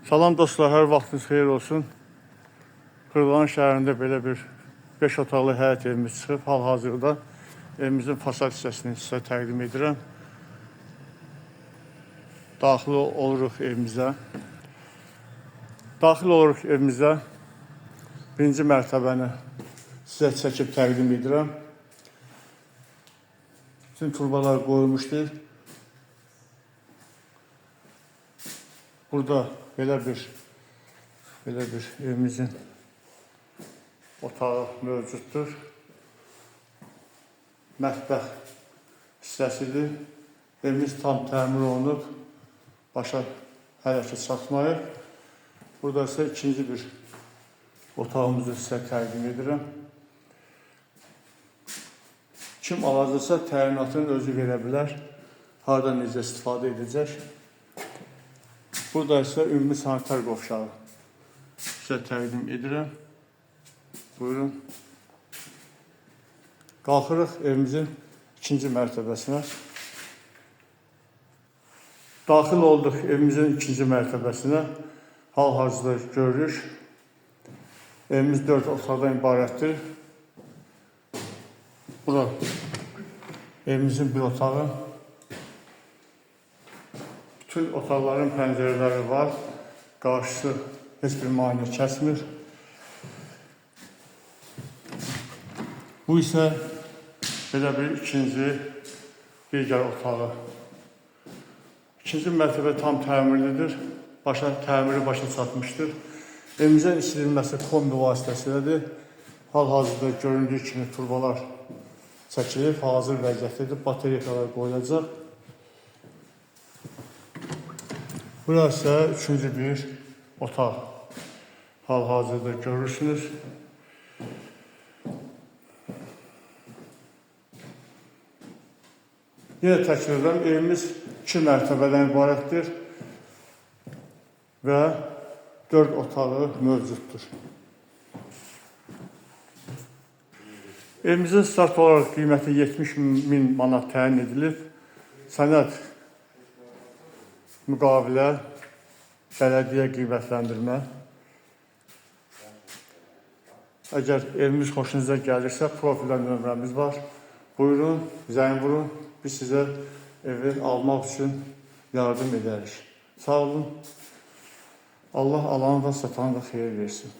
Salam dostlar, hər vaxtınız xeyir olsun. Kırılan şəhərində belə bir 5 otaqlı həyət evimiz çıxıb. Hal-hazırda evimizin fasad hissəsini sizə təqdim edirəm. Daxil oluruq evimizə. Birinci mərtəbəni sizə çəkib təqdim edirəm. Bütün turbalar qoyulmuşdur. Burada belə bir evimizin otağı mövcuddur. Mətbəx hissəsidir. Evimiz tam təmir olunub, başa hələ ki çatmayıb. Burada isə ikinci bir otağımızı sizə təqdim edirəm. Kim alacaqsa təyinatını özü verə bilər. Harada necə istifadə edəcək. Burada isə ümumi sanitar qovşağı sizə təqdim edirəm. Buyurun. Qalxırıq evimizin ikinci mərtəbəsinə. Daxil olduq evimizin ikinci mərtəbəsinə. Hal-hazırda görürük. Evimiz 4 otaqdan ibarətdir. Bura evimizin bir otağı. Bütün otaqların pəncərələri var. Qarşısı heç bir maneə kəsmir. Bu isə belə bir ikinci digər otağı. İkinci mərtəbə tam təmirlidir. Təmiri başa çatmışdır. Evimizin isirilməsi kombi vasitəsilədir. Hal-hazırda göründüyü kimi turbalar çəkilib, hazır vəziyyətdədir. Batareykalar qoyulacaq. Burası üçüncü bir otaq. Hal-hazırda görürsünüz. Yenə təkrar edirəm, evimiz 2 mərtəbədən ibarətdir və 4 otağı mövcuddur. Evimizin start olaraq qiyməti 70.000 manat təyin edilib. Sənəd müqavilə, bələdiyyə qiymətləndirmə. Əgər evimiz xoşunuza gəlirsə, profildə nömrəmiz var. Buyurun, zəng vurun. Biz sizə evi almaq üçün yardım edərik. Sağ olun. Allah alanı da satanı da xeyir versin.